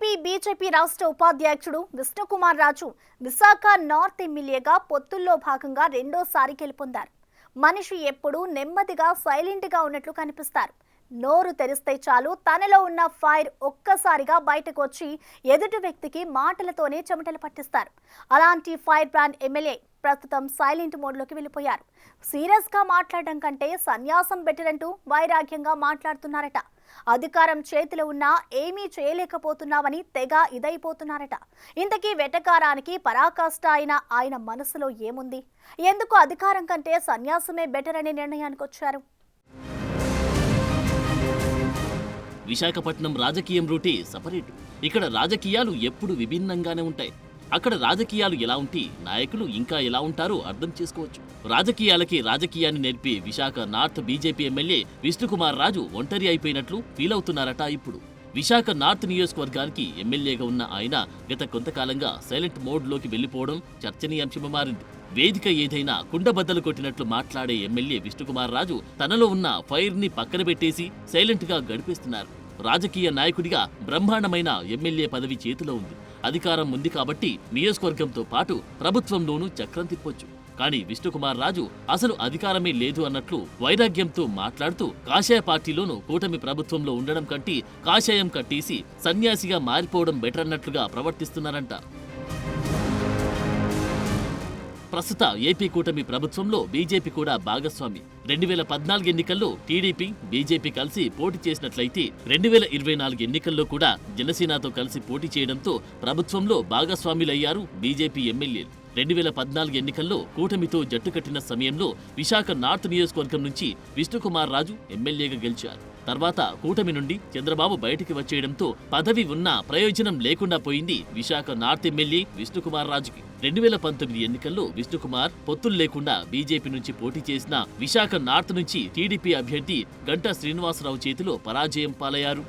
AP BJP రాష్ట్ర ఉపాధ్యక్షుడు Vishnukumar Raju Visakha north ఎమ్మెల్యేగా పొత్తుల్లో భాగంగా రెండోసారి గెలుపొందారు. మనిషి ఎప్పుడూ నెమ్మదిగా సైలెంట్గా ఉన్నట్లు కనిపిస్తారు. నోరు తెరిస్తే చాలు తనలో ఉన్న ఫైర్ ఒక్కసారిగా బయటకు వచ్చి ఎదుటి వ్యక్తికి మాటలతోనే చెమటలు పట్టిస్తారు. అలాంటి ఫైర్ బ్రాండ్ ఎమ్మెల్యే ప్రస్తుతం సైలెంట్ మోడ్లోకి వెళ్ళిపోయారు. సీరియస్గా మాట్లాడడం కంటే సన్యాసం బెటర్ అంటూ వైరాగ్యంగా మాట్లాడుతున్నారట. అధికారం చేతిలో ఉన్నా ఏమీ చేయలేకపోతున్నామని తెగ ఇదైపోతున్నారట. ఇంతకీ వెటకారానికి పరాకాష్ట అయిన ఆయన మనసులో ఏముంది? ఎందుకు అధికారం కంటే సన్యాసమే బెటర్ అనే నిర్ణయానికి వచ్చారు? విశాఖపట్నం రాజకీయం రూటే సపరేటు. ఇక్కడ రాజకీయాలు ఎప్పుడు విభిన్నంగానే ఉంటాయి. అక్కడ రాజకీయాలు ఎలా ఉంటే నాయకులు ఇంకా ఎలా ఉంటారో అర్థం చేసుకోవచ్చు. రాజకీయాలకి రాజకీయాన్ని నేర్పే విశాఖ నార్త్ బీజేపీ ఎమ్మెల్యే విష్ణుకుమార్ రాజు ఒంటరి అయిపోయినట్లు ఫీల్ అవుతున్నారట. ఇప్పుడు విశాఖ నార్త్ నియోజకవర్గానికి ఎమ్మెల్యేగా ఉన్న ఆయన గత కొంతకాలంగా సైలెంట్ మోడ్లోకి వెళ్లిపోవడం చర్చనీయాంశంగా మారింది. వేదిక ఏదైనా కుండబద్దలు కొట్టినట్లు మాట్లాడే ఎమ్మెల్యే విష్ణుకుమార్ రాజు తనలో ఉన్న ఫైర్ ని పక్కన పెట్టేసి సైలెంట్ గా గడిపేస్తున్నారు. రాజకీయ నాయకుడిగా బ్రహ్మాండమైన ఎమ్మెల్యే పదవి చేతిలో ఉంది. అధికారం ఉంది కాబట్టి నియోజకవర్గంతో పాటు ప్రభుత్వంలోనూ చక్రం తిప్పొచ్చు. కానీ విష్ణుకుమార్ రాజు అసలు అధికారమే లేదు అన్నట్లు వైరాగ్యంతో మాట్లాడుతూ కాషాయ పార్టీలోనూ కూటమి ప్రభుత్వంలో ఉండడం కంటే కాషాయం కట్టేసి సన్యాసిగా మారిపోవడం బెటర్ అన్నట్లుగా ప్రవర్తిస్తున్నారంట. ప్రస్తుత ఏపీ కూటమి ప్రభుత్వంలో బీజేపీ కూడా భాగస్వామి. 2014 ఎన్నికల్లో టీడీపీ, బీజేపీ కలిసి పోటీ చేసినట్లయితే 2024 ఎన్నికల్లో కూడా జనసేనతో కలిసి పోటీ చేయడంతో ప్రభుత్వంలో భాగస్వాములయ్యారు బీజేపీ ఎమ్మెల్యేలు. 2014 ఎన్నికల్లో కూటమితో జట్టు కట్టిన సమయంలో విశాఖ నార్త్ నియోజకవర్గం నుంచి విష్ణుకుమార్ రాజు ఎమ్మెల్యేగా గెలిచారు. తర్వాత కూటమి నుండి చంద్రబాబు బయటికి వచ్చేయడంతో పదవి ఉన్నా ప్రయోజనం లేకుండా పోయింది విశాఖ నార్త్ ఎమ్మెల్యే విష్ణుకుమార్ రాజుకి. 2019 ఎన్నికల్లో విష్ణుకుమార్ పొత్తులు లేకుండా బీజేపీ నుంచి పోటీ చేసిన విశాఖ నార్త్ నుంచి టీడీపీ అభ్యర్థి గంటా శ్రీనివాసరావు చేతిలో పరాజయం పాలయ్యారు.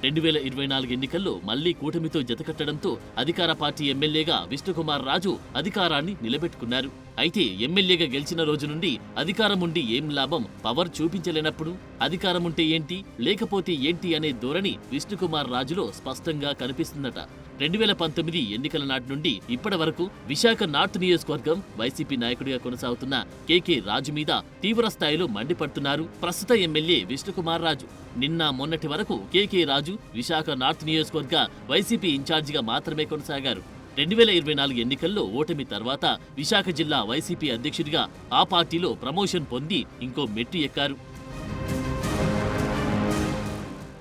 2024 ఎన్నికల్లో మళ్లీ కూటమితో జతకట్టడంతో అధికార పార్టీ ఎమ్మెల్యేగా విష్ణుకుమార్ రాజు అధికారాన్ని నిలబెట్టుకున్నారు. అయితే ఎమ్మెల్యేగా గెలిచిన రోజు నుండి అధికారం ఉండి ఏం లాభం, పవర్ చూపించలేనప్పుడు అధికారం ఉంటే ఏంటి, లేకపోతే ఏంటి అనే ధోరణి విష్ణుకుమార్ రాజులో స్పష్టంగా కనిపిస్తుందట. 2019 ఎన్నికల నాటి నుండి ఇప్పటి వరకు విశాఖ నార్త్ నియోజకవర్గం వైసీపీ నాయకుడిగా కొనసాగుతున్న కేకే రాజు మీద తీవ్ర స్థాయిలో మండిపడుతున్నారు ప్రస్తుత ఎమ్మెల్యే విష్ణుకుమార్ రాజు. నిన్న మొన్నటి వరకు కేకే రాజు విశాఖ నార్త్ నియోజకవర్గ వైసీపీ ఇన్ఛార్జిగా మాత్రమే కొనసాగారు. 2024 ఎన్నికల్లో ఓటమి తర్వాత విశాఖ జిల్లా వైసీపీ అధ్యక్షుడిగా ఆ పార్టీలో ప్రమోషన్ పొంది ఇంకో మెట్టు ఎక్కారు.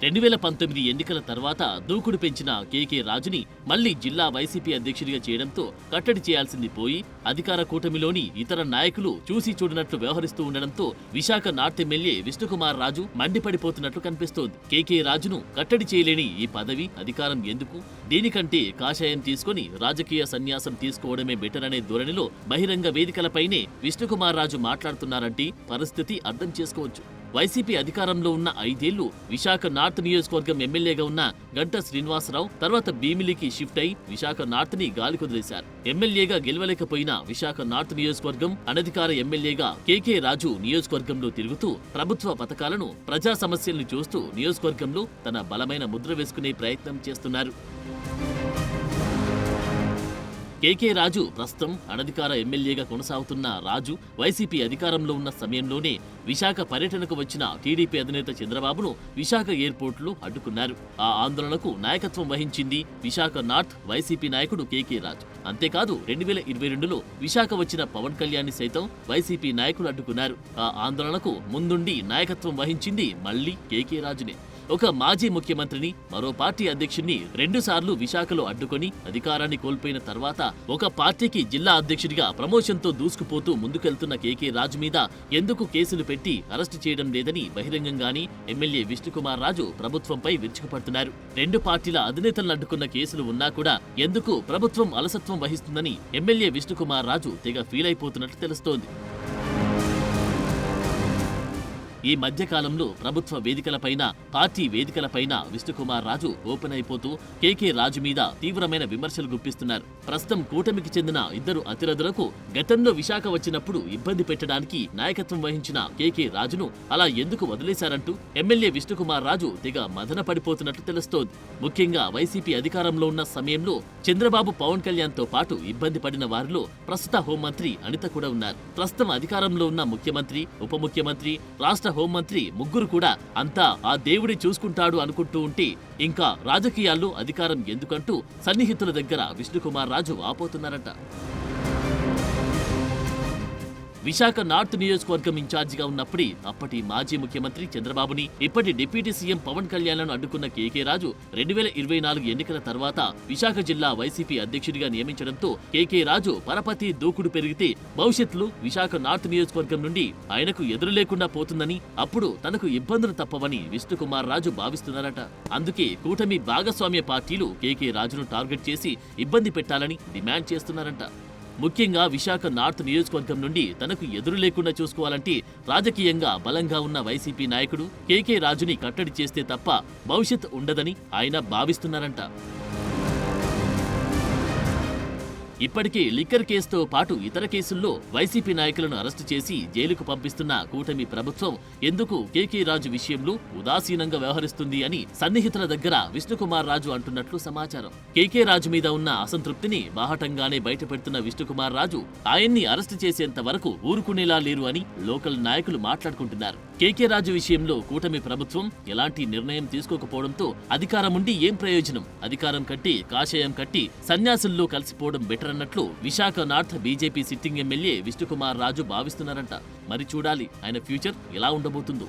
2019 ఎన్నికల తర్వాత దూకుడు పెంచిన కేకే రాజుని మళ్లీ జిల్లా వైసీపీ అధ్యక్షుడిగా చేయడంతో కట్టడి చేయాల్సింది పోయి అధికార కూటమిలోని ఇతర నాయకులు చూసి చూడనట్లు వ్యవహరిస్తూ ఉండడంతో విశాఖ నార్త్ ఎమ్మెల్యే విష్ణుకుమార్ రాజు మండిపడిపోతున్నట్లు కనిపిస్తోంది. కేకే రాజును కట్టడి చేయలేని ఈ పదవి, అధికారం ఎందుకు? దీనికంటే కాషాయం తీసుకుని రాజకీయ సన్యాసం తీసుకోవడమే బెటర్ అనే ధోరణిలో బహిరంగ వేదికలపైనే విష్ణుకుమార్ రాజు మాట్లాడుతున్నారంటే పరిస్థితి అర్థం చేసుకోవచ్చు. వైసీపీ అధికారంలో ఉన్న 5 ఏళ్లు విశాఖ నార్త్ నియోజకవర్గం ఎమ్మెల్యేగా ఉన్న గంటా శ్రీనివాసరావు తర్వాత భీమిలికి షిఫ్ట్ అయి విశాఖ నార్త్ ని గాలి కుదిరేశారు. ఎమ్మెల్యేగా గెలవలేకపోయిన విశాఖ నార్త్ నియోజకవర్గం అనధికార ఎమ్మెల్యేగా కేకే రాజు నియోజకవర్గంలో తిరుగుతూ ప్రభుత్వ పథకాలను, ప్రజా సమస్యలను చూస్తూ నియోజకవర్గంలో తన బలమైన ముద్ర వేసుకునే ప్రయత్నం చేస్తున్నారు. కేకే రాజు ప్రస్తుతం అనధికార ఎమ్మెల్యేగా కొనసాగుతున్న రాజు వైసీపీ అధికారంలో ఉన్న సమయంలోనే విశాఖ పర్యటనకు వచ్చిన టీడీపీ అధినేత చంద్రబాబును విశాఖ ఎయిర్పోర్టులో అడ్డుకున్నారు. ఆ ఆందోళనకు నాయకత్వం వహించింది విశాఖ నార్త్ వైసీపీ నాయకుడు కేకే రాజు. అంతేకాదు 2022లో విశాఖ వచ్చిన పవన్ కళ్యాణ్ సైతం వైసీపీ నాయకులు అడ్డుకున్నారు. ఆ ఆందోళనకు ముందుండి నాయకత్వం వహించింది మళ్లీ కేకే రాజునే. ఒక మాజీ ముఖ్యమంత్రిని, మరో పార్టీ అధ్యక్షుడిని 2 సార్లు విశాఖలో అడ్డుకొని అధికారాన్ని కోల్పోయిన తర్వాత ఒక పార్టీకి జిల్లా అధ్యక్షుడిగా ప్రమోషన్తో దూసుకుపోతూ ముందుకెళ్తున్న కేకే రాజు మీద ఎందుకు కేసులు పెట్టి అరెస్టు చేయడం లేదని బహిరంగంగానే ఎమ్మెల్యే విష్ణుకుమార్ రాజు ప్రభుత్వంపై విరుచుకుపడుతున్నారు. 2 పార్టీల అధినేతలను అడ్డుకున్న కేసులు ఉన్నా కూడా ఎందుకు ప్రభుత్వం అలసత్వం వహిస్తుందని ఎమ్మెల్యే విష్ణుకుమార్ రాజు తెగ ఫీల్ అయిపోతున్నట్లు తెలుస్తోంది. ఈ మధ్య కాలంలో ప్రభుత్వ వేదికలపైన, పార్టీ వేదికలపైన విష్ణుకుమార్ రాజు ఓపెన్ అయిపోతూ కేకే రాజు మీద తీవ్రమైన విమర్శలు గుప్పిస్తున్నారు. ప్రస్తుతం కూటమికి చెందిన ఇద్దరు అతిరథులకు గతంలో విశాఖ వచ్చినప్పుడు ఇబ్బంది పెట్టడానికి నాయకత్వం వహించిన కేకే రాజును అలా ఎందుకు వదిలేశారంటూ ఎమ్మెల్యే విష్ణుకుమార్ రాజు తెగ మదన పడిపోతున్నట్లు తెలుస్తోంది. ముఖ్యంగా వైసీపీ అధికారంలో ఉన్న సమయంలో చంద్రబాబు, పవన్ కళ్యాణ్ తో పాటు ఇబ్బంది పడిన వారిలో ప్రస్తుత హోంమంత్రి అనిత కూడా ఉన్నారు. ప్రస్తుతం అధికారంలో ఉన్న ముఖ్యమంత్రి, ఉప ముఖ్యమంత్రి, రాష్ట్ర హోంమంత్రి ముగ్గురు కూడా అంతా ఆ దేవుడి చూసుకుంటాడు అనుకుంటూ ఉంటే ఇంకా రాజకీయాల్లో అధికారం ఎందుకంటూ సన్నిహితుల దగ్గర విష్ణుకుమార్ రాజు ఆపోతున్నారట. విశాఖ నార్త్ నియోజకవర్గం ఇన్ఛార్జిగా ఉన్నప్పుడే అప్పటి మాజీ ముఖ్యమంత్రి చంద్రబాబుని, ఇప్పటి డిప్యూటీ సీఎం పవన్ కళ్యాణ్లను అడ్డుకున్న కేకే రాజు 2024 ఎన్నికల తర్వాత విశాఖ జిల్లా వైసీపీ అధ్యక్షుడిగా నియమించడంతో కేకే రాజు పరపతి దూకుడు పెరిగితే భవిష్యత్తులో విశాఖ నార్త్ నియోజకవర్గం నుండి ఆయనకు ఎదురు లేకుండా పోతుందని, అప్పుడు తనకు ఇబ్బందులు తప్పవని విష్ణుకుమార్ రాజు భావిస్తున్నారట. అందుకే కూటమి భాగస్వామ్య పార్టీలు కేకే రాజును టార్గెట్ చేసి ఇబ్బంది పెట్టాలని డిమాండ్ చేస్తున్నారంట. ముఖ్యంగా విశాఖ నార్త్ నియోజకవర్గం నుండి తనకు ఎదురు లేకుండా చూసుకోవాలంటే రాజకీయంగా బలంగా ఉన్న వైసీపీ నాయకుడు కేకే రాజుని కట్టడి చేస్తే తప్ప భవిష్యత్ ఉండదని ఆయన భావిస్తున్నారంట. ఇప్పటికే లిక్కర్ కేసుతో పాటు ఇతర కేసుల్లో వైసీపీ నాయకులను అరెస్టు చేసి జైలుకు పంపిస్తున్న కూటమి ప్రభుత్వం ఎందుకు కేకే రాజు విషయంలో ఉదాసీనంగా వ్యవహరిస్తుంది అని సన్నిహితుల దగ్గర విష్ణుకుమార్ రాజు అంటున్నట్లు సమాచారం. కేకే రాజు మీద ఉన్న అసంతృప్తిని బాహటంగానే బయటపెడుతున్న విష్ణుకుమార్ రాజు ఆయన్ని అరెస్టు చేసేంత వరకు ఊరుకునేలా లేరు అని లోకల్ నాయకులు మాట్లాడుకుంటున్నారు. కేకే రాజు విషయంలో కూటమి ప్రభుత్వం ఎలాంటి నిర్ణయం తీసుకోకపోవడంతో అధికారం ఉండి ఏం ప్రయోజనం, అధికారం కట్టి కాషాయం కట్టి సన్యాసుల్లో కలిసిపోవడం బెటర్ అన్నట్లు Visakha north BJP sitting MLA Vishnukumar Raju భావిస్తున్నారంట. మరి చూడాలి ఆయన ఫ్యూచర్ ఎలా ఉండబోతుందో.